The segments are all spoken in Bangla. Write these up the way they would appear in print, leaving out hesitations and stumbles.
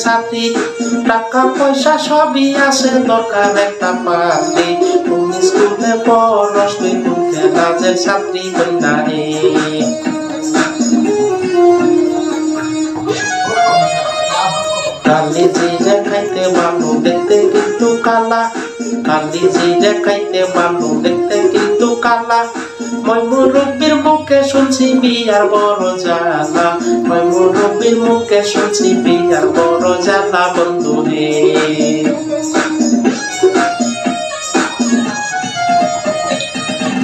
ছাত্রী, টাকা পয়সা সবই আছে, দরকার একটা পাত্রী। তুমি স্কুলে পড়স, তুই কোন কাজের ছাত্রী কন্যা রে। কালি জিরে খাইতে ভালো, দেখতে কিন্তু কালা। কালি জিরে খাইতে ভালো, দেখতে কিন্তু কালা। মই মুরব্বির মুখে শুনছি বিয়ার বড় জ্বালা। মই মুরব্বির মুখে শুনছি বিয়ার বড় জ্বালা বন্ধু রে।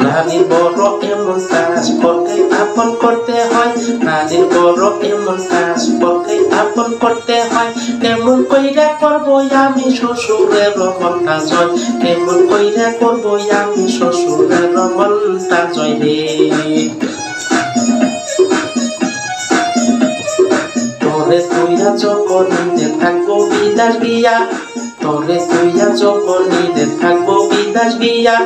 নারীর বড় এমন কাজ পরকে আপন করতে হয়। নারীর বড় এমন কাজ পরকে আপন করতে হয়। কেমন কইরা করবো আমি শ্বশুরের মনটা জয়। কেমন কইরা করবো আমি শ্বশুরের মনটা জয় রে। তোরে তুইয়া যখন নিতে থাকবো বিদেশ গিয়া। তোরে তুইয়া যখন নিতে থাকবো বিদেশ গিয়া।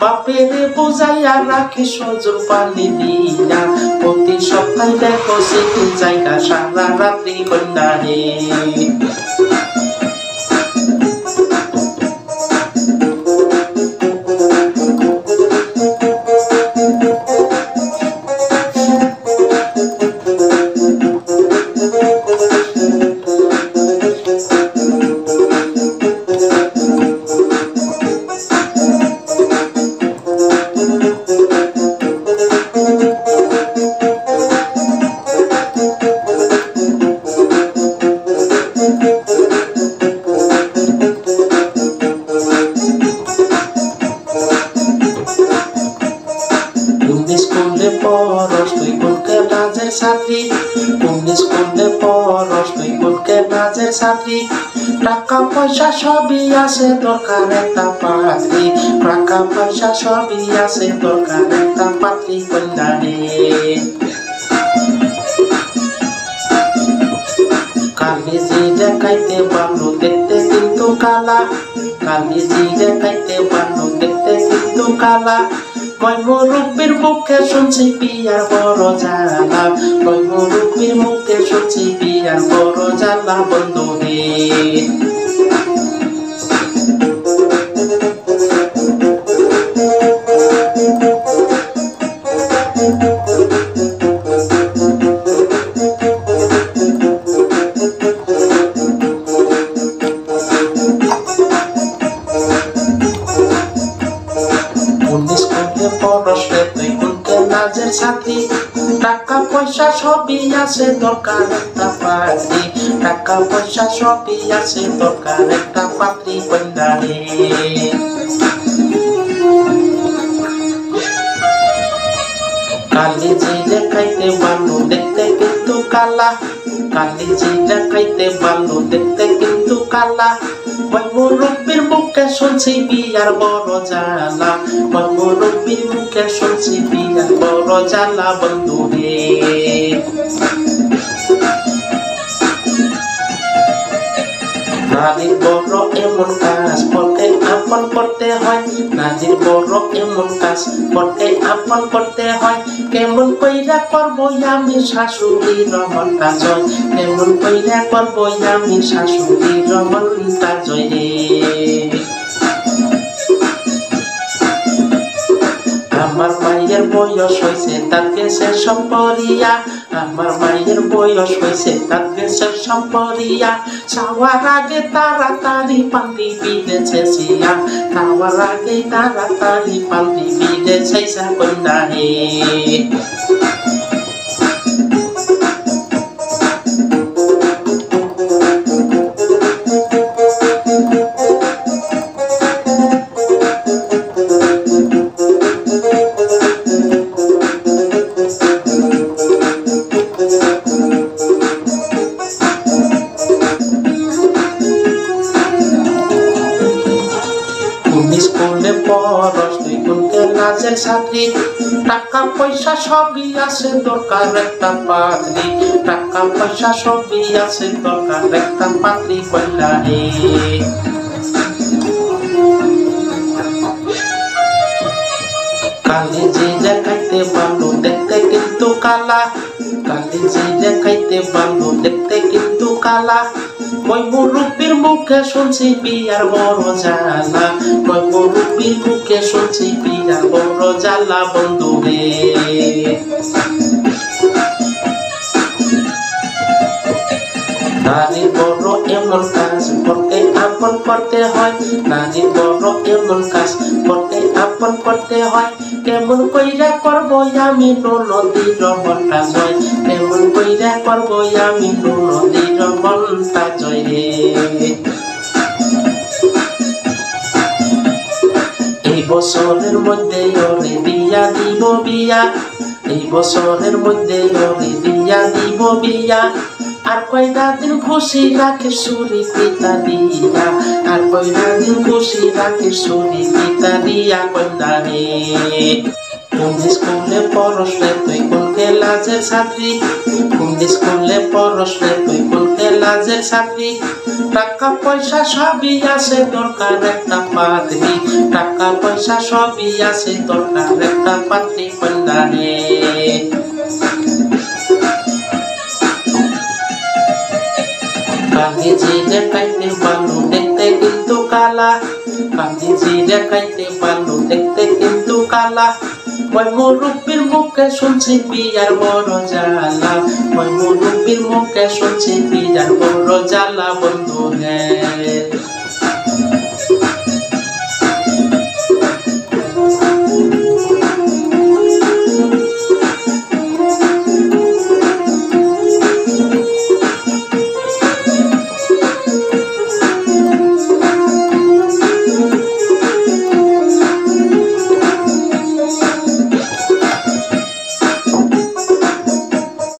বাপেরে বুঝাইয়া রাখি সজল পানি দিয়া। প্রতি সপ্তাহে দেখো সেটি জায়গা সারা রাত্রি কন্যা রে। স্কুলে পড়স, তুই কোন কাজের ছাত্রী। তুমি স্কুলে পড়স, তুই কোন কাজের ছাত্রী। টাকা পয়সা সবই আছে, দরকার একটা পাত্রী। টাকা পয়সা সবই আছে, দরকার একটা পাত্রী কন্যা রে। কালি জিরে খাইতে ভালো, দেখতে কিন্তু কালা। কালি জিরে খাইতে ভালো, দেখতে কিন্তু কালা। মই মুরব্বির মুখে শুনছি বিয়ার বড় জ্বালা। মই মুরব্বির মুখে শুনছি বিয়ার বড় জ্বালা বন্ধু রে। তুই কোন কাজের ছাত্রী। টাকা পয়সা সবই আছে, দরকার একটা পাত্রী। টাকা পয়সা সবই আছে, দরকার একটা পাত্রী কন্যা রে। কালি জিরে খাইতে ভালো, দেখতে কিন্তু কালা। কালি জিরে খাইতে ভালো, দেখতে কিন্তু কালা। মই মুরব্বির মুখে শুনছি বিয়ার বড় জ্বালা। মই মুরব্বির মুখে শুনছি বিয়ার বড় জ্বালা বন্ধু রে। নারীর বড় এমন কাজ পরকে আপন করতে হয়। নারীর বড় এমন কাজ পরকে আপন করতে হয়। কেমন কইরা করবো আমি শাশুড়ির মনটা জয়। কেমন কইরা করবো আমি শাশুড়ির মনটা জয় রে। আমার মায়ের বয়স হয়েছে, তার গেছে সম্পরিয়া। আমার মায়ের বয়স হয়েছে, তার গেছে সম্পরিয়া। চাওয়ার আগে তাড়াতাড়ি পান্তি বিদেছে ছিয়া। খাওয়ার আগে তাড়াতাড়ি পান্তি বিদেছে কন্যা রে। স্কুলে পড়স, তুই কোন কাজের ছাত্রী। টাকা পয়সা সবই আছে, দরকার একটা পাত্রী। টাকা পয়সা সবই আছে, দরকার একটা পাত্রী কন্যা রে। কালি জিরে খাইতে ভালো, দেখতে কিন্তু কালা। কালি জিরে খাইতে ভালো, দেখতে কিন্তু কালা। ওই মুরব্বির মুখে শুনছি বিয়ার বড় জ্বালা, ওই মুরব্বির মুখে শুনছি বিয়ার বড় জ্বালা বন্ধু রে। নারীর বড় এমন কাজ করতে আপন করতে হয়, নারীর বড় এমন কাজ করতে আপন করতে হয়। কেমন কইরা করব আমি নদীর মনটা জয়, কেমন কইরা করব আমি নদীর মনটা জয় রে। এই বছরের মধ্যে ওরে বিয়া দিব বিয়া, এই বছরের মধ্যে ওরে বিয়া দিব বিয়া। আর কয়টা দিন খুশি রাখে সুরি পিতা দিয়া, আর কয়টা দিন খুশি রাখে সুরি পিতা দিয়া কন্যা রে। কোন স্কুলে পড়স রে তুই কোন ক্লাসের ছাত্রী, কোন স্কুলে পড়স রে তুই কোন ক্লাসের ছাত্রী। টাকা পয়সা সবই আছে দরকার একটা পাত্রী, টাকা পয়সা সবই আছে দরকার একটা পাত্রী কন্যা রে। কান্দিজিরে খাইতে ভালো দেখতে কিন্তু কালা, কান্দিজিরে খাইতে ভালো দেখতে কিন্তু কালা। ওই মুরব্বির মুখে শুনছি বিয়ার বড় জ্বালা, ওই মুরব্বির মুখে শুনছি বিয়ার বড় জ্বালা।